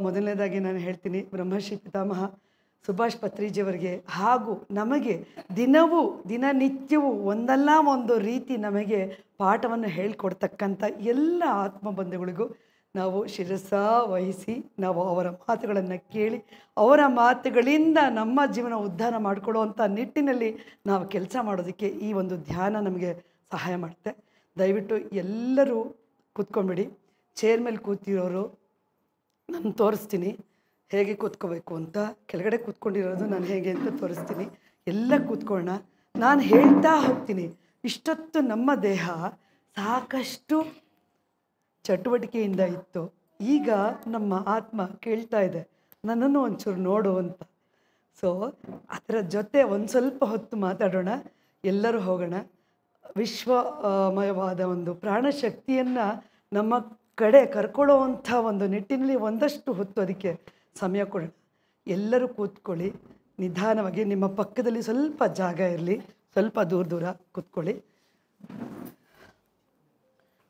ಮೊದಲನೇದಾಗಿ ನಾನು ಹೇಳ್ತೀನಿ ಬ್ರಹ್ಮಶ್ರೀ ಪಿತಾಮಹ ಸುಭಾಷ್ ಪತ್ರಿಜಿಯವರಿಗೆ ಹಾಗೂ ನಮಗೆ ದಿನನಿತ್ಯವೂ ಒಂದಲ್ಲ ಒಂದು ರೀತಿ ನಮಗೆ ಪಾಠವನ್ನು ಹೇಳಿಕೊಡ್ತಕ್ಕಂಥ ಎಲ್ಲ ಆತ್ಮಬಂಧುಗಳಿಗೂ ನಾವು ಶಿರಸ ವಹಿಸಿ ನಾವು ಅವರ ಮಾತುಗಳನ್ನು ಕೇಳಿ ಅವರ ಮಾತುಗಳಿಂದ ನಮ್ಮ ಜೀವನ ಉದ್ಧಾರ ಮಾಡಿಕೊಳ್ಳುವಂಥ ನಿಟ್ಟಿನಲ್ಲಿ ನಾವು ಕೆಲಸ ಮಾಡೋದಕ್ಕೆ ಈ ಒಂದು ಧ್ಯಾನ ನಮಗೆ ಸಹಾಯ ಮಾಡುತ್ತೆ. ದಯವಿಟ್ಟು ಎಲ್ಲರೂ ಕೂತ್ಕೊಂಡ್ಬಿಡಿ. ಚೇರ್ ಮೇಲೆ ಕೂತಿರೋರು ನಾನು ತೋರಿಸ್ತೀನಿ ಹೇಗೆ ಕೂತ್ಕೋಬೇಕು ಅಂತ. ಕೆಳಗಡೆ ಕೂತ್ಕೊಂಡಿರೋದು ನಾನು ಹೇಗೆ ಅಂತ ತೋರಿಸ್ತೀನಿ. ಎಲ್ಲ ಕೂತ್ಕೊಳ್ಳೋಣ. ನಾನು ಹೇಳ್ತಾ ಹೋಗ್ತೀನಿ. ಇಷ್ಟೊತ್ತು ನಮ್ಮ ದೇಹ ಸಾಕಷ್ಟು ಚಟುವಟಿಕೆಯಿಂದ ಇತ್ತು. ಈಗ ನಮ್ಮ ಆತ್ಮ ಕೇಳ್ತಾ ಇದೆ ನನ್ನನ್ನು ಒಂಚೂರು ನೋಡು ಅಂತ. ಸೊ ಅದರ ಜೊತೆ ಒಂದು ಸ್ವಲ್ಪ ಹೊತ್ತು ಮಾತಾಡೋಣ. ಎಲ್ಲರೂ ಹೋಗೋಣ. ವಿಶ್ವಮಯವಾದ ಒಂದು ಪ್ರಾಣಶಕ್ತಿಯನ್ನು ನಮ್ಮ ಕಡೆ ಕರ್ಕೊಳ್ಳೋವಂಥ ಒಂದು ನಿಟ್ಟಿನಲ್ಲಿ ಒಂದಷ್ಟು ಹೊತ್ತು ಅದಕ್ಕೆ ಸಮಯ ಕೊಡೋಣ. ಎಲ್ಲರೂ ಕೂತ್ಕೊಳ್ಳಿ ನಿಧಾನವಾಗಿ. ನಿಮ್ಮ ಪಕ್ಕದಲ್ಲಿ ಸ್ವಲ್ಪ ಜಾಗ ಇರಲಿ, ಸ್ವಲ್ಪ ದೂರ ಕೂತ್ಕೊಳ್ಳಿ.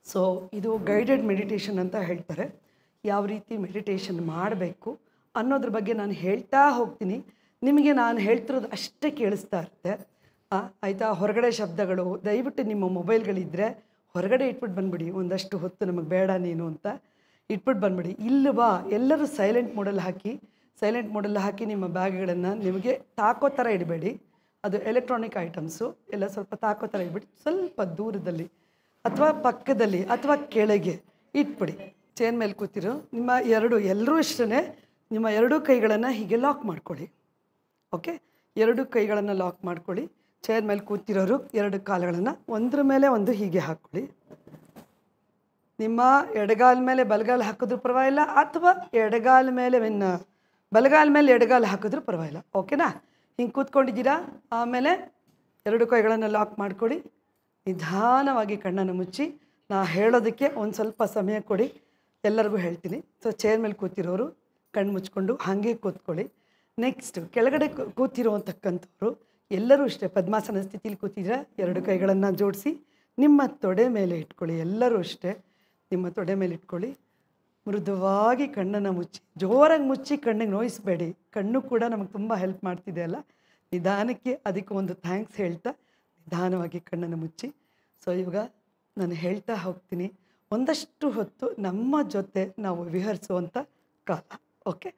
ಸೊ ಇದು ಗೈಡೆಡ್ ಮೆಡಿಟೇಷನ್ ಅಂತ ಹೇಳ್ತಾರೆ. ಯಾವ ರೀತಿ ಮೆಡಿಟೇಷನ್ ಮಾಡಬೇಕು ಅನ್ನೋದ್ರ ಬಗ್ಗೆ ನಾನು ಹೇಳ್ತಾ ಹೋಗ್ತೀನಿ. ನಿಮಗೆ ನಾನು ಹೇಳ್ತಿರೋದು ಅಷ್ಟೇ ಕೇಳಿಸ್ತಾ ಇರುತ್ತೆ, ಆಯಿತಾ? ಹೊರಗಡೆ ಶಬ್ದಗಳು ದಯವಿಟ್ಟು ನಿಮ್ಮ ಮೊಬೈಲ್ಗಳಿದ್ದರೆ ಹೊರಗಡೆ ಇಟ್ಬಿಟ್ಟು ಬಂದುಬಿಡಿ. ಒಂದಷ್ಟು ಹೊತ್ತು ನಮಗೆ ಬೇಡ ನೀನು ಅಂತ ಇಟ್ಬಿಟ್ಟು ಬಂದುಬಿಡಿ. ಇಲ್ಲವಾ ಎಲ್ಲರೂ ಸೈಲೆಂಟ್ ಮೋಡಲ್ಲಿ ಹಾಕಿ ನಿಮ್ಮ ಬ್ಯಾಗ್ಗಳನ್ನು ನಿಮಗೆ ತಾಕೋ ಥರ ಇಡಬೇಡಿ. ಅದು ಎಲೆಕ್ಟ್ರಾನಿಕ್ ಐಟಮ್ಸು ಎಲ್ಲ ಸ್ವಲ್ಪ ತಾಕೋ ಥರ ಇಟ್ಬಿಟ್ಟು ಸ್ವಲ್ಪ ದೂರದಲ್ಲಿ ಅಥವಾ ಪಕ್ಕದಲ್ಲಿ ಅಥವಾ ಕೆಳಗೆ ಇಟ್ಬಿಡಿ. ಚೇರ್ ಮೇಲೆ ಕೂತಿರೋ ನಿಮ್ಮ ಎಲ್ಲರೂ ಇಷ್ಟೇ ನಿಮ್ಮ ಎರಡೂ ಕೈಗಳನ್ನು ಹೀಗೆ ಲಾಕ್ ಮಾಡ್ಕೊಳ್ಳಿ. ಓಕೆ, ಎರಡೂ ಕೈಗಳನ್ನು ಲಾಕ್ ಮಾಡ್ಕೊಳ್ಳಿ. ಚೇರ್ ಮೇಲೆ ಕೂತಿರೋರು ಎರಡು ಕಾಲುಗಳನ್ನು ಒಂದ್ರ ಮೇಲೆ ಒಂದು ಹೀಗೆ ಹಾಕ್ಕೊಳ್ಳಿ. ನಿಮ್ಮ ಎಡಗಾಲ ಮೇಲೆ ಬಲಗಾಲ ಹಾಕಿದ್ರೂ ಪರವಾಗಿಲ್ಲ, ಅಥವಾ ಎಡಗಾಲ ಮೇಲೆ ಬಲಗಾಲ ಮೇಲೆ ಎಡಗಾಲ ಹಾಕಿದ್ರೂ ಪರವಾಗಿಲ್ಲ. ಓಕೆನಾ? ಹಿಂಗೆ ಕೂತ್ಕೊಂಡಿದ್ದೀರಾ? ಆಮೇಲೆ ಎರಡು ಕೈಗಳನ್ನು ಲಾಕ್ ಮಾಡ್ಕೊಳ್ಳಿ. ನಿಧಾನವಾಗಿ ಕಣ್ಣನ್ನು ಮುಚ್ಚಿ ನಾ ಹೇಳೋದಕ್ಕೆ ಒಂದು ಸ್ವಲ್ಪ ಸಮಯ ಕೊಡಿ. ಎಲ್ಲರಿಗೂ ಹೇಳ್ತೀನಿ. ಸೊ ಚೇರ್ ಮೇಲೆ ಕೂತಿರೋರು ಕಣ್ಣು ಮುಚ್ಕೊಂಡು ಹಾಗೆ ಕೂತ್ಕೊಳ್ಳಿ. ನೆಕ್ಸ್ಟ್ ಕೆಳಗಡೆ ಕೂತಿರೋತಕ್ಕಂಥವ್ರು ಎಲ್ಲರೂ ಅಷ್ಟೇ ಪದ್ಮಾಸನ ಸ್ಥಿತಿಲಿ ಕೂತಿದ್ರೆ ಎರಡು ಕೈಗಳನ್ನು ಜೋಡಿಸಿ ನಿಮ್ಮ ತೊಡೆ ಮೇಲೆ ಇಟ್ಕೊಳ್ಳಿ. ಎಲ್ಲರೂ ಅಷ್ಟೇ ನಿಮ್ಮ ತೊಡೆ ಮೇಲೆ ಇಟ್ಕೊಳ್ಳಿ. ಮೃದುವಾಗಿ ಕಣ್ಣನ್ನು ಮುಚ್ಚಿ, ಜೋರಾಗಿ ಮುಚ್ಚಿ ಕಣ್ಣಿಗೆ ನೋಯಿಸಬೇಡಿ. ಕಣ್ಣು ಕೂಡ ನಮಗೆ ತುಂಬ ಹೆಲ್ಪ್ ಮಾಡ್ತಿದೆ ಅಲ್ಲ. ನಿಧಾನಕ್ಕೆ ಅದಕ್ಕೆ ಒಂದು ಥ್ಯಾಂಕ್ಸ್ ಹೇಳ್ತಾ ನಿಧಾನವಾಗಿ ಕಣ್ಣನ್ನು ಮುಚ್ಚಿ. ಸೊ ಇವಾಗ ನಾನು ಹೇಳ್ತಾ ಹೋಗ್ತೀನಿ. ಒಂದಷ್ಟು ಹೊತ್ತು ನಮ್ಮ ಜೊತೆ ನಾವು ವಿಹರಿಸುವಂಥ ಕಾಲ. ಓಕೆ,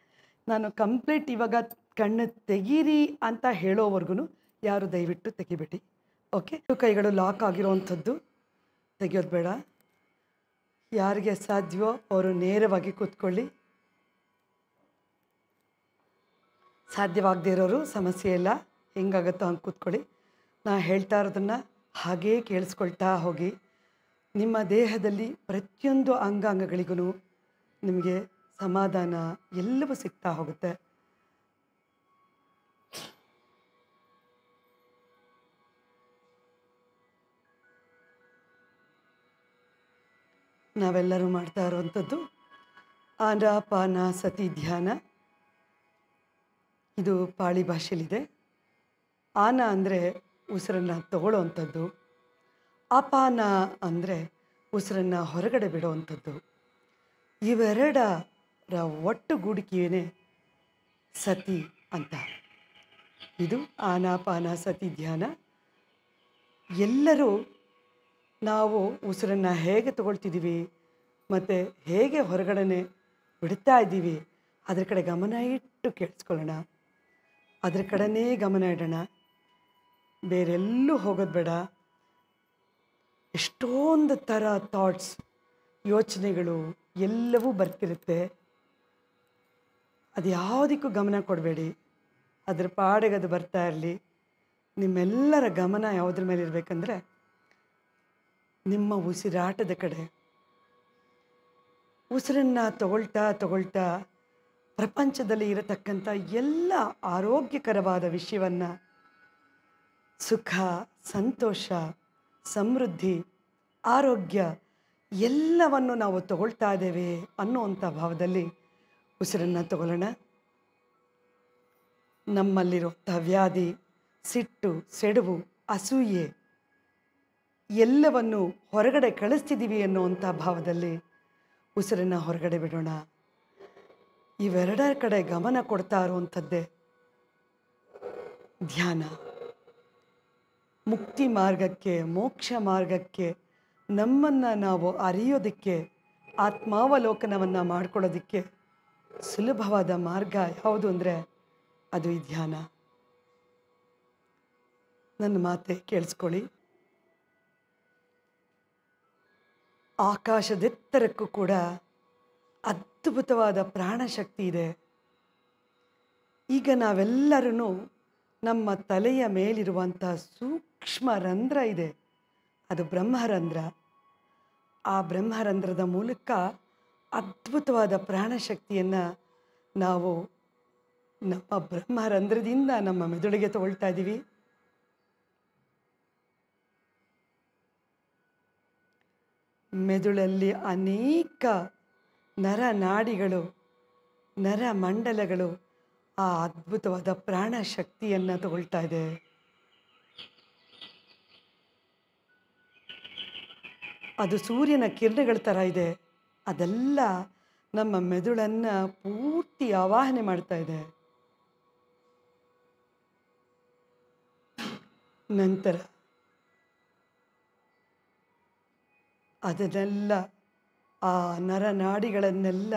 ನಾನು ಕಂಪ್ಲೀಟ್ ಇವಾಗ ಕಣ್ಣು ತೆಗೀರಿ ಅಂತ ಹೇಳೋವರೆಗೂ ಯಾರು ದಯವಿಟ್ಟು ತೆಗಿಬೇಡಿ. ಓಕೆ, ಕೈಗಳು ಲಾಕ್ ಆಗಿರೋವಂಥದ್ದು ತೆಗಿಯೋದು ಬೇಡ. ಯಾರಿಗೆ ಸಾಧ್ಯವೋ ಅವರು ನೇರವಾಗಿ ಕೂತ್ಕೊಳ್ಳಿ. ಸಾಧ್ಯವಾಗದೇ ಇರೋರು ಸಮಸ್ಯೆ ಇಲ್ಲ, ಹೆಂಗಾಗುತ್ತೋ ಹಂಗೆ ಕೂತ್ಕೊಳ್ಳಿ. ನಾ ಹೇಳ್ತಾ ಇರೋದನ್ನು ಹಾಗೇ ಕೇಳಿಸ್ಕೊಳ್ತಾ ಹೋಗಿ. ನಿಮ್ಮ ದೇಹದಲ್ಲಿ ಪ್ರತಿಯೊಂದು ಅಂಗಾಂಗಗಳಿಗೂ ನಿಮಗೆ ಸಮಾಧಾನ ಎಲ್ಲವೂ ಸಿಗ್ತಾ ಹೋಗುತ್ತೆ. ನಾವೆಲ್ಲರೂ ಮಾಡ್ತಾ ಇರುವಂಥದ್ದು ಆನಾಪಾನಸತಿ ಧ್ಯಾನ. ಇದು ಪಾಳಿ ಭಾಷೆಯಲ್ಲಿದೆ. ಆನ ಅಂದರೆ ಉಸಿರನ್ನು ತಗೊಳ್ಳೋವಂಥದ್ದು, ಅಪಾನ ಅಂದರೆ ಉಸಿರನ್ನು ಹೊರಗಡೆ ಬಿಡುವಂಥದ್ದು. ಇವೆರಡರ ಒಟ್ಟುಗೂಡಿಕೆಯೇ ಸತಿ ಅಂತ. ಇದು ಆನಾಪಾನಸತಿ ಧ್ಯಾನ. ಎಲ್ಲರೂ ನಾವು ಉಸಿರನ್ನು ಹೇಗೆ ತಗೊಳ್ತಿದ್ದೀವಿ ಮತ್ತು ಹೇಗೆ ಹೊರಗಡೆ ಬಿಡ್ತಾ ಇದ್ದೀವಿ ಅದ್ರ ಕಡೆ ಗಮನ ಇಟ್ಟು ಕೇಳಿಸ್ಕೊಳ್ಳೋಣ. ಅದ್ರ ಕಡೆನೇ ಗಮನ ಇಡೋಣ, ಬೇರೆಲ್ಲೂ ಹೋಗೋದು ಬೇಡ. ಎಷ್ಟೊಂದು ಥರ ಥಾಟ್ಸ್, ಯೋಚನೆಗಳು ಎಲ್ಲವೂ ಬರ್ತಿರುತ್ತೆ. ಅದು ಯಾವುದಕ್ಕೂ ಗಮನ ಕೊಡಬೇಡಿ. ಅದ್ರ ಪಾಡಿಗೆ ಅದು ಬರ್ತಾ ಇರಲಿ. ನಿಮ್ಮೆಲ್ಲರ ಗಮನ ಯಾವುದ್ರ ಮೇಲೆ ಇರಬೇಕಂದ್ರೆ ನಿಮ್ಮ ಉಸಿರಾಟದ ಕಡೆ. ಉಸಿರನ್ನು ತಗೊಳ್ತಾ ಪ್ರಪಂಚದಲ್ಲಿ ಇರತಕ್ಕಂಥ ಎಲ್ಲ ಆರೋಗ್ಯಕರವಾದ ವಿಷಯವನ್ನು, ಸುಖ, ಸಂತೋಷ, ಸಮೃದ್ಧಿ, ಆರೋಗ್ಯ ಎಲ್ಲವನ್ನು ನಾವು ತಗೊಳ್ತಾ ಇದ್ದೇವೆ ಅನ್ನುವಂಥ ಭಾವದಲ್ಲಿ ಉಸಿರನ್ನು ತಗೊಳ್ಳೋಣ. ನಮ್ಮಲ್ಲಿರುವಂಥ ವ್ಯಾಧಿ, ಸಿಟ್ಟು, ಸೆಡವು, ಅಸೂಯೆ ಎಲ್ಲವನ್ನು ಹೊರಗಡೆ ಕಳಿಸ್ತಿದ್ದೀವಿ ಅನ್ನುವಂಥ ಭಾವದಲ್ಲಿ ಉಸಿರನ್ನು ಹೊರಗಡೆ ಬಿಡೋಣ. ಇವೆರಡರ ಕಡೆ ಗಮನ ಕೊಡ್ತಾ ಇರುವಂಥದ್ದೇ ಧ್ಯಾನ. ಮುಕ್ತಿ ಮಾರ್ಗಕ್ಕೆ, ಮೋಕ್ಷ ಮಾರ್ಗಕ್ಕೆ ನಮ್ಮನ್ನು ನಾವು ಅರಿಯೋದಕ್ಕೆ, ಆತ್ಮಾವಲೋಕನವನ್ನು ಮಾಡ್ಕೊಳ್ಳೋದಕ್ಕೆ ಸುಲಭವಾದ ಮಾರ್ಗ ಯಾವುದು ಅಂದರೆ ಅದು ಈ ಧ್ಯಾನ. ನನ್ನ ಮಾತೆ ಕೇಳಿಸ್ಕೊಳ್ಳಿ. ಆಕಾಶದೆತ್ತರಕ್ಕೂ ಕೂಡ ಅದ್ಭುತವಾದ ಪ್ರಾಣಶಕ್ತಿ ಇದೆ. ಈಗ ನಾವೆಲ್ಲರೂ ನಮ್ಮ ತಲೆಯ ಮೇಲಿರುವಂಥ ಸೂಕ್ಷ್ಮ ರಂಧ್ರ ಇದೆ, ಅದು ಬ್ರಹ್ಮರಂಧ್ರ. ಆ ಬ್ರಹ್ಮರಂಧ್ರದ ಮೂಲಕ ಅದ್ಭುತವಾದ ಪ್ರಾಣಶಕ್ತಿಯನ್ನು ನಾವು ನಮ್ಮ ಬ್ರಹ್ಮರಂಧ್ರದಿಂದ ನಮ್ಮ ಮೆದುಳಿಗೆ ತಗೊಳ್ತಾ ಇದ್ದೀವಿ. ಮೆದುಳಲ್ಲಿ ಅನೇಕ ನರನಾಡಿಗಳು, ನರಮಂಡಲಗಳು ಆ ಅದ್ಭುತವಾದ ಪ್ರಾಣಶಕ್ತಿಯನ್ನು ತಗೊಳ್ತಾ ಇದೆ. ಅದು ಸೂರ್ಯನ ಕಿರಣಗಳ ಥರ ಇದೆ. ಅದೆಲ್ಲ ನಮ್ಮ ಮೆದುಳನ್ನು ಪೂರ್ತಿ ಆವಾಹನೆ ಮಾಡ್ತಾ ಇದೆ. ನಂತರ ಅದನ್ನೆಲ್ಲ, ಆ ನರನಾಡಿಗಳನ್ನೆಲ್ಲ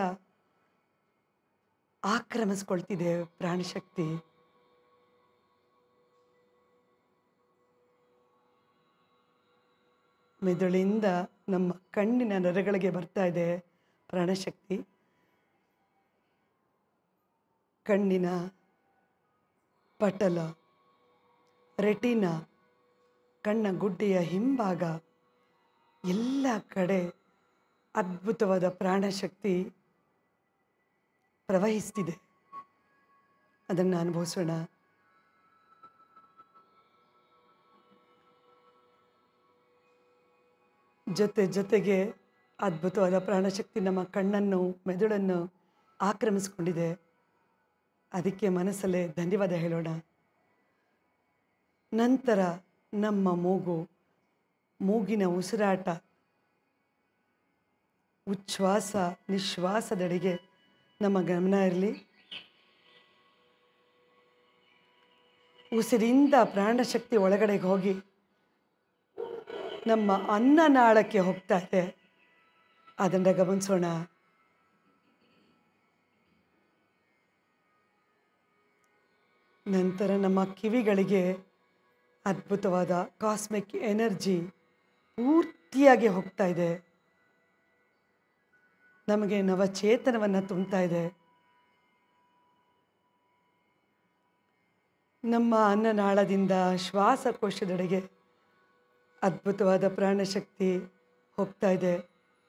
ಆಕ್ರಮಿಸ್ಕೊಳ್ತಿದೆ ಪ್ರಾಣಶಕ್ತಿ. ಮೆದುಳಿಂದ ನಮ್ಮ ಕಣ್ಣಿನ ನರಗಳಿಗೆ ಬರ್ತಾ ಇದೆ ಪ್ರಾಣಶಕ್ತಿ. ಕಣ್ಣಿನ ಪಟಲ, ರೆಟಿನಾ, ಕಣ್ಣ ಗುಡ್ಡೆಯ ಹಿಂಭಾಗ ಎಲ್ಲ ಕಡೆ ಅದ್ಭುತವಾದ ಪ್ರಾಣಶಕ್ತಿ ಪ್ರವಹಿಸ್ತಿದೆ. ಅದನ್ನು ಅನುಭವಿಸೋಣ. ಜೊತೆಗೆ ಅದ್ಭುತವಾದ ಪ್ರಾಣಶಕ್ತಿ ನಮ್ಮ ಕಣ್ಣನ್ನು, ಮೆದುಳನ್ನು ಆಕ್ರಮಿಸಿಕೊಂಡಿದೆ. ಅದಕ್ಕೆ ಮನಸ್ಸಲ್ಲೇ ಧನ್ಯವಾದ ಹೇಳೋಣ. ನಂತರ ನಮ್ಮ ಮೂಗಿನ ಉಸಿರಾಟ, ಉಚ್ಛ್ವಾಸ ನಿಶ್ವಾಸದೆಡೆಗೆ ನಮ್ಮ ಗಮನ ಇರಲಿ. ಉಸಿರಿಂದ ಪ್ರಾಣಶಕ್ತಿ ಒಳಗಡೆಗೆ ಹೋಗಿ ನಮ್ಮ ಅನ್ನನಾಳಕ್ಕೆ ಹೋಗ್ತಾ ಇದೆ. ಅದನ್ನು ಗಮನಿಸೋಣ. ನಂತರ ನಮ್ಮ ಕಿವಿಗಳಿಗೆ ಅದ್ಭುತವಾದ ಕಾಸ್ಮಿಕ್ ಎನರ್ಜಿ ಪೂರ್ತಿಯಾಗಿ ಹೋಗ್ತಾ ಇದೆ. ನಮಗೆ ನವಚೇತನವನ್ನು ತುಂಬ್ತಾ ಇದೆ. ನಮ್ಮ ಅನ್ನನಾಳದಿಂದ ಶ್ವಾಸಕೋಶದೆಡೆಗೆ ಅದ್ಭುತವಾದ ಪ್ರಾಣಶಕ್ತಿ ಹೋಗ್ತಾ ಇದೆ.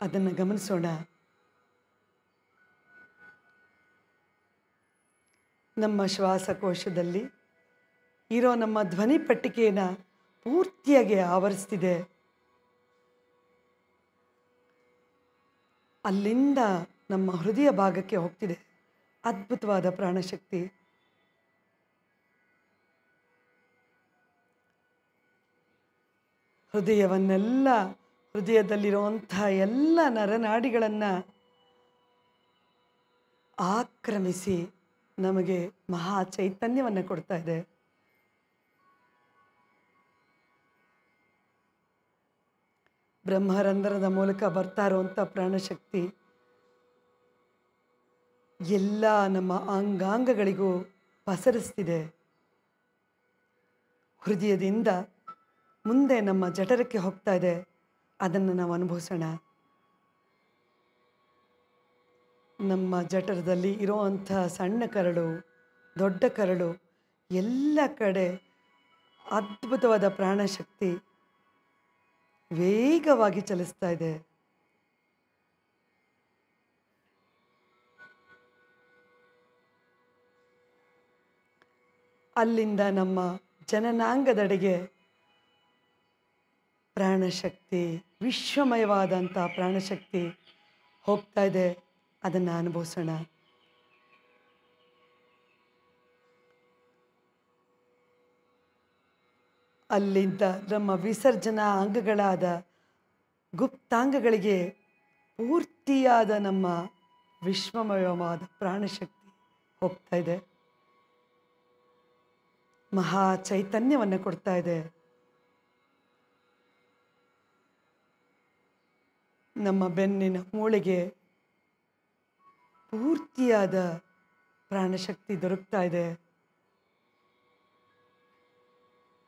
ಅದನ್ನು ಗಮನಿಸೋಣ. ನಮ್ಮ ಶ್ವಾಸಕೋಶದಲ್ಲಿ ಇರೋ ನಮ್ಮ ಧ್ವನಿ ಪಟ್ಟಿಕೆಯನ್ನು ಪೂರ್ತಿಯಾಗಿ ಆವರಿಸ್ತಿದೆ. ಅಲ್ಲಿಂದ ನಮ್ಮ ಹೃದಯ ಭಾಗಕ್ಕೆ ಹೋಗ್ತಿದೆ ಅದ್ಭುತವಾದ ಪ್ರಾಣಶಕ್ತಿ. ಹೃದಯದಲ್ಲಿರುವಂಥ ಎಲ್ಲ ನರನಾಡಿಗಳನ್ನು ಆಕ್ರಮಿಸಿ ನಮಗೆ ಮಹಾ ಚೈತನ್ಯವನ್ನು ಕೊಡ್ತಾ ಇದೆ. ಬ್ರಹ್ಮರಂಧ್ರದ ಮೂಲಕ ಬರ್ತಾ ಇರುವಂಥ ಪ್ರಾಣಶಕ್ತಿ ಎಲ್ಲ ನಮ್ಮ ಅಂಗಾಂಗಗಳಿಗೂ ಪಸರಿಸ್ತಿದೆ. ಹೃದಯದಿಂದ ಮುಂದೆ ನಮ್ಮ ಜಠರಕ್ಕೆ ಹೋಗ್ತಾ ಇದೆ. ಅದನ್ನು ನಾವು ಅನುಭವಿಸೋಣ. ನಮ್ಮ ಜಠರದಲ್ಲಿ ಇರುವಂಥ ಸಣ್ಣ ಕರಳು, ದೊಡ್ಡ ಕರಳು ಎಲ್ಲ ಕಡೆ ಅದ್ಭುತವಾದ ಪ್ರಾಣಶಕ್ತಿ ವೇಗವಾಗಿ ಚಲಿಸ್ತಾ ಇದೆ. ಅಲ್ಲಿಂದ ನಮ್ಮ ಜನನಾಂಗದೆಡೆಗೆ ಪ್ರಾಣಶಕ್ತಿ, ವಿಶ್ವಮಯವಾದಂಥ ಪ್ರಾಣಶಕ್ತಿ ಹೋಗ್ತಾ ಇದೆ. ಅದನ್ನು ಅನುಭವಿಸೋಣ. ಅಲ್ಲಿಂದ ನಮ್ಮ ವಿಸರ್ಜನಾ ಅಂಗಗಳಾದ ಗುಪ್ತಾಂಗಗಳಿಗೆ ಪೂರ್ತಿಯಾದ ನಮ್ಮ ವಿಶ್ವಮಯವಾದ ಪ್ರಾಣಶಕ್ತಿ ಹೋಗ್ತಾ ಇದೆ. ಮಹಾ ಚೈತನ್ಯವನ್ನು ಕೊಡ್ತಾ ಇದೆ. ನಮ್ಮ ಬೆನ್ನಿನ ಮೂಳೆಗೆ ಪೂರ್ತಿಯಾದ ಪ್ರಾಣಶಕ್ತಿ ದೊರಕ್ತಾ ಇದೆ.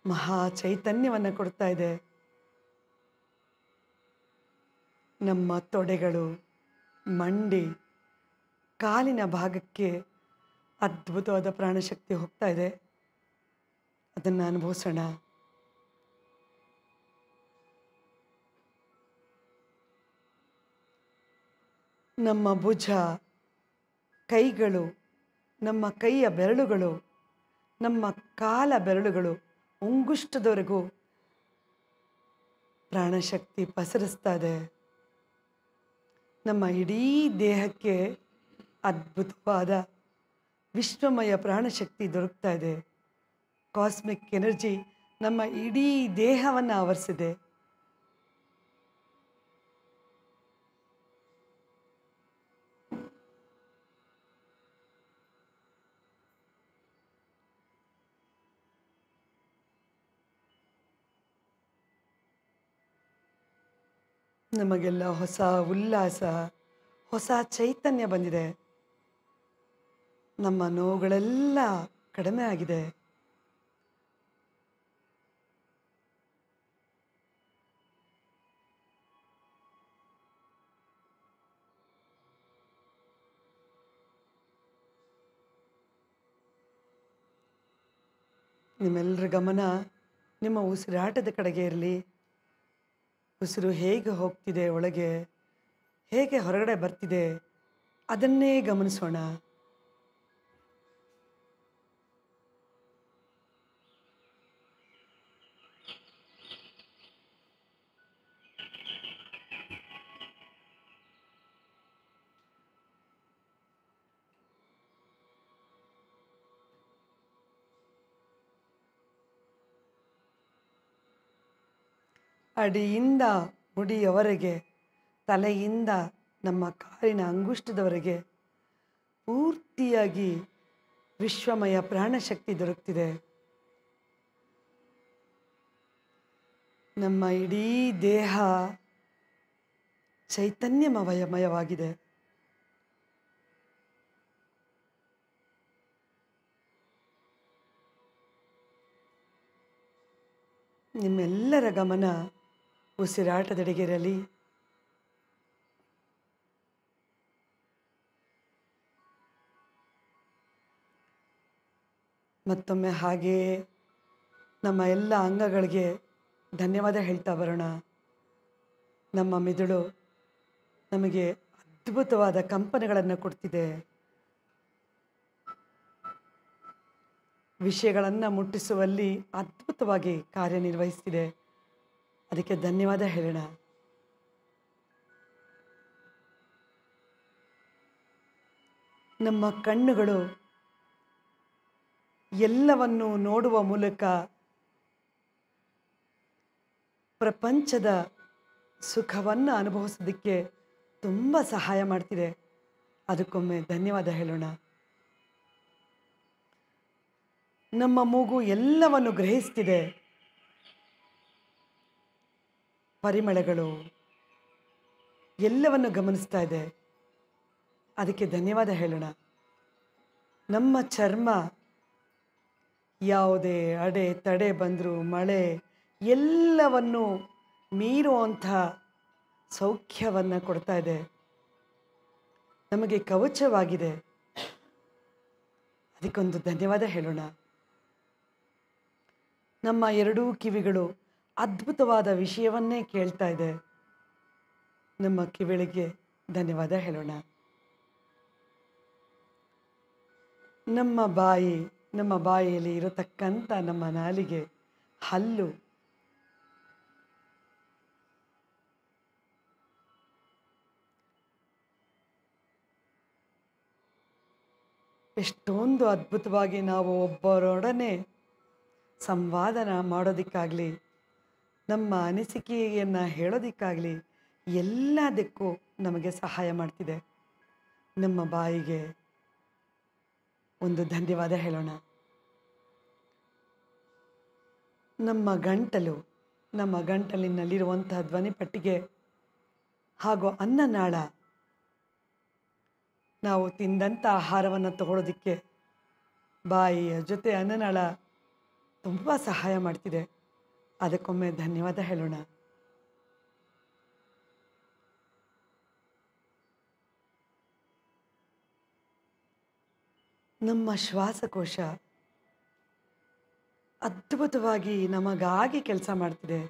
ಮಹಾ ಚೈತನ್ಯವನ್ನು ಕೊಡ್ತಾ ಇದೆ. ನಮ್ಮ ತೊಡೆಗಳು, ಮಂಡಿ, ಕಾಲಿನ ಭಾಗಕ್ಕೆ ಅದ್ಭುತವಾದ ಪ್ರಾಣಶಕ್ತಿ ಹೋಗ್ತಾ ಇದೆ. ಅದನ್ನು ಅನುಭವಿಸೋಣ. ನಮ್ಮ ಭುಜ, ಕೈಗಳು, ನಮ್ಮ ಕೈಯ ಬೆರಳುಗಳು, ನಮ್ಮ ಕಾಲ ಬೆರಳುಗಳು ಉಂಗುಷ್ಟದವರೆಗೂ ಪ್ರಾಣಶಕ್ತಿ ಪಸರಿಸ್ತಾ ಇದೆ. ನಮ್ಮ ಇಡೀ ದೇಹಕ್ಕೆ ಅದ್ಭುತವಾದ ವಿಶ್ವಮಯ ಪ್ರಾಣಶಕ್ತಿ ದೊರಕ್ತಾ ಇದೆ. ಕಾಸ್ಮಿಕ್ ಎನರ್ಜಿ ನಮ್ಮ ಇಡೀ ದೇಹವನ್ನು ಆವರಿಸಿದೆ. ನಮಗೆಲ್ಲ ಹೊಸ ಉಲ್ಲಾಸ, ಹೊಸ ಚೈತನ್ಯ ಬಂದಿದೆ. ನಮ್ಮ ನೋವುಗಳೆಲ್ಲ ಕಡಿಮೆ ಆಗಿದೆ. ನಿಮ್ಮೆಲ್ಲರ ಗಮನ ನಿಮ್ಮ ಉಸಿರಾಟದ ಕಡೆಗೆ ಇರಲಿ. ಉಸಿರು ಹೇಗೆ ಹೋಗ್ತಿದೆ ಒಳಗೆ, ಹೇಗೆ ಹೊರಗಡೆ ಬರ್ತಿದೆ, ಅದನ್ನೇ ಗಮನಿಸೋಣ. ಅಡಿಯಿಂದ ಮುಡಿಯವರೆಗೆ, ತಲೆಯಿಂದ ನಮ್ಮ ಕಾಲಿನ ಅಂಗುಷ್ಟದವರೆಗೆ ಪೂರ್ತಿಯಾಗಿ ವಿಶ್ವಮಯ ಪ್ರಾಣಶಕ್ತಿ ದೊರಕ್ತಿದೆ. ನಮ್ಮ ಇಡೀ ದೇಹ ಚೈತನ್ಯಮಯವಾಗಿದೆ. ನಿಮ್ಮೆಲ್ಲರ ಗಮನ ಉಸಿರಾಟದೆಡೆಗಿರಲಿ. ಮತ್ತೊಮ್ಮೆ ಹಾಗೆಯೇ ನಮ್ಮ ಎಲ್ಲ ಅಂಗಗಳಿಗೆ ಧನ್ಯವಾದ ಹೇಳ್ತಾ ಬರೋಣ. ನಮ್ಮ ಮಿದುಳು ನಮಗೆ ಅದ್ಭುತವಾದ ಕಂಪನಗಳನ್ನು ಕೊಡ್ತಿದೆ. ವಿಷಯಗಳನ್ನು ಮುಟ್ಟಿಸುವಲ್ಲಿ ಅದ್ಭುತವಾಗಿ ಕಾರ್ಯನಿರ್ವಹಿಸ್ತಿದೆ. ಅದಕ್ಕೆ ಧನ್ಯವಾದ ಹೇಳೋಣ. ನಮ್ಮ ಕಣ್ಣುಗಳು ಎಲ್ಲವನ್ನು ನೋಡುವ ಮೂಲಕ ಪ್ರಪಂಚದ ಸುಖವನ್ನು ಅನುಭವಿಸೋದಕ್ಕೆ ತುಂಬ ಸಹಾಯ ಮಾಡ್ತಿದೆ. ಅದಕ್ಕೊಮ್ಮೆ ಧನ್ಯವಾದ ಹೇಳೋಣ. ನಮ್ಮ ಮೂಗು ಎಲ್ಲವನ್ನು ಗ್ರಹಿಸ್ತಿದೆ. ಪರಿಮಳಗಳು ಎಲ್ಲವನ್ನು ಗಮನಿಸ್ತಾ ಇದೆ. ಅದಕ್ಕೆ ಧನ್ಯವಾದ ಹೇಳೋಣ. ನಮ್ಮ ಚರ್ಮ ಯಾವುದೇ ಅಡೆ ತಡೆ ಬಂದರೂ, ಮಳೆ ಎಲ್ಲವನ್ನು ಮೀರುವಂಥ ಸೌಖ್ಯವನ್ನು ಕೊಡ್ತಾ ಇದೆ. ನಮಗೆ ಕವಚವಾಗಿದೆ. ಅದಕ್ಕೊಂದು ಧನ್ಯವಾದ ಹೇಳೋಣ. ನಮ್ಮ ಎರಡೂ ಕಿವಿಗಳು ಅದ್ಭುತವಾದ ವಿಷಯವನ್ನೇ ಕೇಳ್ತಾ ಇದೆ. ನಮ್ಮ ಕಿವಿಗಳಿಗೆ ಧನ್ಯವಾದ ಹೇಳೋಣ. ನಮ್ಮ ಬಾಯಿಯಲ್ಲಿ ಇರತಕ್ಕಂಥ ನಮ್ಮ ನಾಲಿಗೆ, ಹಲ್ಲು, ಎಷ್ಟೊಂದು ಅದ್ಭುತವಾಗಿ ನಾವು ಒಬ್ಬರೊಡನೆ ಸಂವಾದನ ಮಾಡೋದಕ್ಕಾಗಲಿ, ನಮ್ಮ ಅನಿಸಿಕೆಯನ್ನು ಹೇಳೋದಕ್ಕಾಗಲಿ ಎಲ್ಲದಕ್ಕೂ ನಮಗೆ ಸಹಾಯ ಮಾಡ್ತಿದೆ. ನಮ್ಮ ಬಾಯಿಗೆ ಒಂದು ಧನ್ಯವಾದ ಹೇಳೋಣ. ನಮ್ಮ ಗಂಟಲಿನಲ್ಲಿರುವಂತಹ ಧ್ವನಿಪಟ್ಟಿಗೆ ಹಾಗೂ ಅನ್ನನಾಳ ನಾವು ತಿಂದಂಥ ಆಹಾರವನ್ನು ತಗೊಳ್ಳೋದಕ್ಕೆ ಬಾಯಿಯ ಜೊತೆ ಅನ್ನನಾಳ ತುಂಬ ಸಹಾಯ ಮಾಡ್ತಿದೆ. ಅದಕ್ಕೊಮ್ಮೆ ಧನ್ಯವಾದ ಹೇಳೋಣ. ನಮ್ಮ ಶ್ವಾಸಕೋಶ ಅದ್ಭುತವಾಗಿ ನಮಗಾಗಿ ಕೆಲಸ ಮಾಡ್ತಿದೆ.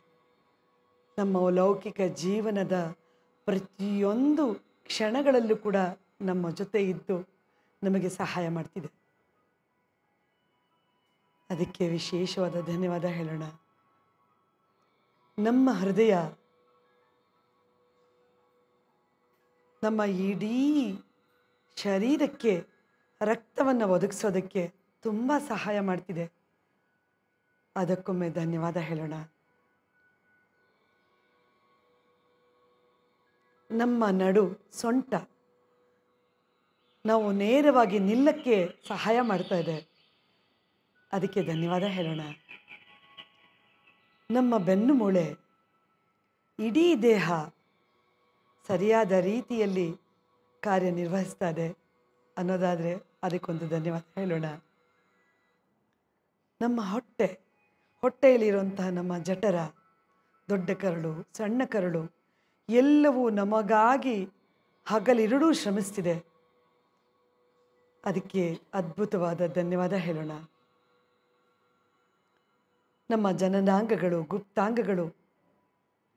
ನಮ್ಮ ಲೌಕಿಕ ಜೀವನದ ಪ್ರತಿಯೊಂದು ಕ್ಷಣಗಳಲ್ಲೂ ಕೂಡ ನಮ್ಮ ಜೊತೆ ಇದ್ದು ನಮಗೆ ಸಹಾಯ ಮಾಡ್ತಿದೆ. ಅದಕ್ಕೆ ವಿಶೇಷವಾದ ಧನ್ಯವಾದ ಹೇಳೋಣ. ನಮ್ಮ ಹೃದಯ ನಮ್ಮ ಇಡೀ ಶರೀರಕ್ಕೆ ರಕ್ತವನ್ನು ಒದಗಿಸೋದಕ್ಕೆ ತುಂಬ ಸಹಾಯ ಮಾಡ್ತಿದೆ. ಅದಕ್ಕೊಮ್ಮೆ ಧನ್ಯವಾದ ಹೇಳೋಣ. ನಮ್ಮ ಸೊಂಟ ನಾವು ನೇರವಾಗಿ ನಿಲ್ಲಕ್ಕೆ ಸಹಾಯ ಮಾಡ್ತಾ ಇದೆ. ಅದಕ್ಕೆ ಧನ್ಯವಾದ ಹೇಳೋಣ. ನಮ್ಮ ಬೆನ್ನು ಮೂಳೆ, ಇಡೀ ದೇಹ ಸರಿಯಾದ ರೀತಿಯಲ್ಲಿ ಕಾರ್ಯನಿರ್ವಹಿಸ್ತಾ ಇದೆ ಅನ್ನೋದಾದರೆ ಅದಕ್ಕೊಂದು ಧನ್ಯವಾದ ಹೇಳೋಣ. ನಮ್ಮ ಹೊಟ್ಟೆಯಲ್ಲಿರುವಂತಹ ನಮ್ಮ ಜಠರ, ದೊಡ್ಡ ಕರಳು, ಸಣ್ಣ ಕರಳು ಎಲ್ಲವೂ ನಮಗಾಗಿ ಹಗಲಿರುಳು ಶ್ರಮಿಸ್ತಿದೆ. ಅದಕ್ಕೆ ಅದ್ಭುತವಾದ ಧನ್ಯವಾದ ಹೇಳೋಣ. ನಮ್ಮ ಜನನಾಂಗಗಳು, ಗುಪ್ತಾಂಗಗಳು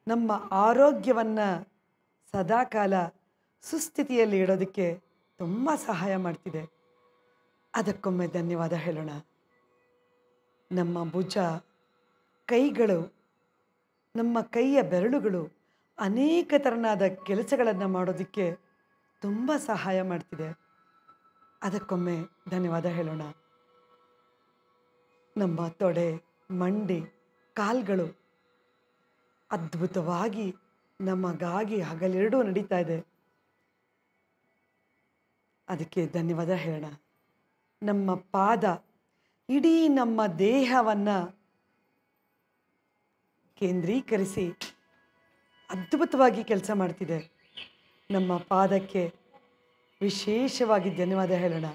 ನಮ್ಮ ಆರೋಗ್ಯವನ್ನು ಸದಾಕಾಲ ಸುಸ್ಥಿತಿಯಲ್ಲಿ ಇಡೋದಕ್ಕೆ ತುಂಬ ಸಹಾಯ ಮಾಡ್ತಿದೆ. ಅದಕ್ಕೊಮ್ಮೆ ಧನ್ಯವಾದ ಹೇಳೋಣ. ನಮ್ಮ ಭುಜ, ಕೈಗಳು, ನಮ್ಮ ಕೈಯ ಬೆರಳುಗಳು ಅನೇಕ ತೆರನಾದ ಕೆಲಸಗಳನ್ನು ಮಾಡೋದಕ್ಕೆ ತುಂಬ ಸಹಾಯ ಮಾಡ್ತಿದೆ. ಅದಕ್ಕೊಮ್ಮೆ ಧನ್ಯವಾದ ಹೇಳೋಣ. ನಮ್ಮ ತೊಡೆ, ಮಂಡಿ, ಕಾಲ್ಗಳು ಅದ್ಭುತವಾಗಿ ನಮಗಾಗಿ ಹಗಲಿರುಳು ನಡೀತಾ ಇದೆ. ಅದಕ್ಕೆ ಧನ್ಯವಾದ ಹೇಳೋಣ. ನಮ್ಮ ಪಾದ ಇಡೀ ನಮ್ಮ ದೇಹವನ್ನು ಕೇಂದ್ರೀಕರಿಸಿ ಅದ್ಭುತವಾಗಿ ಕೆಲಸ ಮಾಡ್ತಿದೆ. ನಮ್ಮ ಪಾದಕ್ಕೆ ವಿಶೇಷವಾಗಿ ಧನ್ಯವಾದ ಹೇಳೋಣ.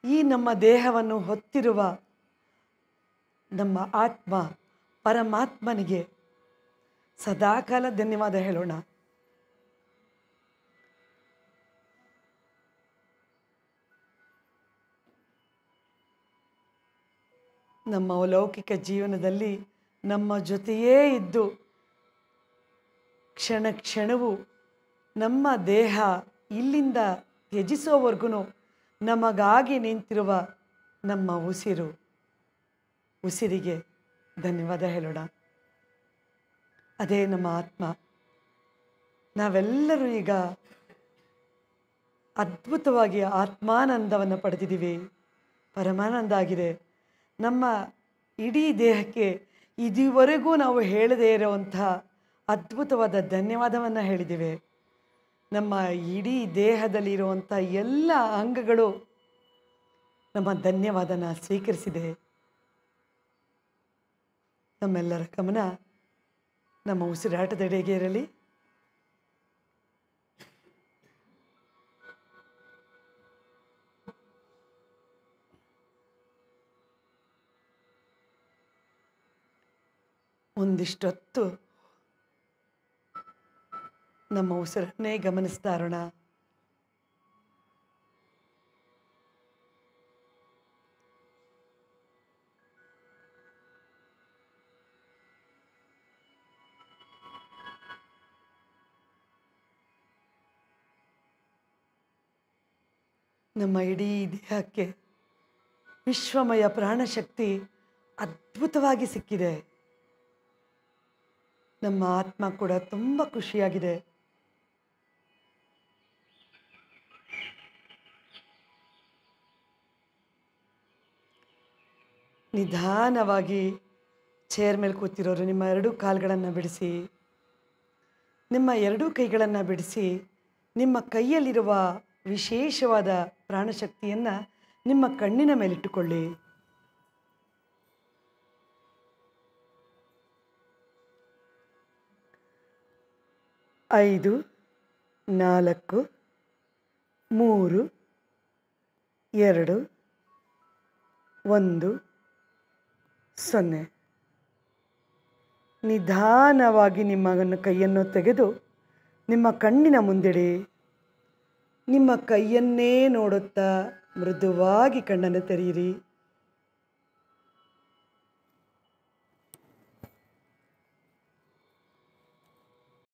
ಈ ನಮ್ಮ ದೇಹವನ್ನು ಹೊತ್ತಿರುವ ನಮ್ಮ ಆತ್ಮ ಪರಮಾತ್ಮನಿಗೆ ಸದಾಕಾಲ ಧನ್ಯವಾದ ಹೇಳೋಣ. ನಮ್ಮ ಲೌಕಿಕ ಜೀವನದಲ್ಲಿ ನಮ್ಮ ಜೊತೆಯೇ ಇದ್ದು ಕ್ಷಣ ಕ್ಷಣವೂ ನಮ್ಮ ದೇಹ ಇಲ್ಲಿಂದ ತ್ಯಜಿಸೋವರೆಗೂ ನಮಗಾಗಿ ನಿಂತಿರುವ ನಮ್ಮ ಉಸಿರಿಗೆ ಧನ್ಯವಾದ ಹೇಳೋಣ. ಅದೇ ನಮ್ಮ ಆತ್ಮ. ನಾವೆಲ್ಲರೂ ಈಗ ಅದ್ಭುತವಾಗಿ ಆತ್ಮಾನಂದವನ್ನು ಪಡೆದಿದ್ದೀವಿ. ಪರಮಾನಂದ ಆಗಿದೆ. ನಮ್ಮ ಇಡೀ ದೇಹಕ್ಕೆ ಇದುವರೆಗೂ ನಾವು ಹೇಳದೇ ಇರುವಂಥ ಅದ್ಭುತವಾದ ಧನ್ಯವಾದವನ್ನು ಹೇಳಿದ್ದೇವೆ. ನಮ್ಮ ಇಡೀ ದೇಹದಲ್ಲಿರುವಂಥ ಎಲ್ಲ ಅಂಗಗಳು ನಮ್ಮ ಧನ್ಯವಾದನ ಸ್ವೀಕರಿಸಿದೆ. ನಮ್ಮೆಲ್ಲರ ಗಮನ ನಮ್ಮ ಉಸಿರಾಟದೆಡೆಗೆ ಇರಲಿ. ಒಂದಿಷ್ಟೊತ್ತು ನಮ್ಮ ಉಸಿರನ್ನೇ ಗಮನಿಸ್ತಾ ಇರೋಣ. ನಮ್ಮ ಇಡೀ ದೇಹಕ್ಕೆ ವಿಶ್ವಮಯ ಪ್ರಾಣಶಕ್ತಿ ಅದ್ಭುತವಾಗಿ ಸಿಕ್ಕಿದೆ. ನಮ್ಮ ಆತ್ಮ ಕೂಡ ತುಂಬ ಖುಷಿಯಾಗಿದೆ. ನಿಧಾನವಾಗಿ ಚೇರ್ ಮೇಲೆ ಕೂತಿರೋರು ನಿಮ್ಮ ಎರಡೂ ಕಾಲುಗಳನ್ನು ಬಿಡಿಸಿ, ನಿಮ್ಮ ಎರಡೂ ಕೈಗಳನ್ನು ಬಿಡಿಸಿ, ನಿಮ್ಮ ಕೈಯಲ್ಲಿರುವ ವಿಶೇಷವಾದ ಪ್ರಾಣಶಕ್ತಿಯನ್ನು ನಿಮ್ಮ ಕಣ್ಣಿನ ಮೇಲಿಟ್ಟುಕೊಳ್ಳಿ. 5 4 3 2 1 0. ನಿಧಾನವಾಗಿ ನಿಮ್ಮ ಕೈಯನ್ನು ತೆಗೆದು ನಿಮ್ಮ ಕಣ್ಣಿನ ಮುಂದಿಡಿ. ನಿಮ್ಮ ಕೈಯನ್ನೇ ನೋಡುತ್ತಾ ಮೃದುವಾಗಿ ಕಣ್ಣನ್ನು ತೆರೆಯಿರಿ.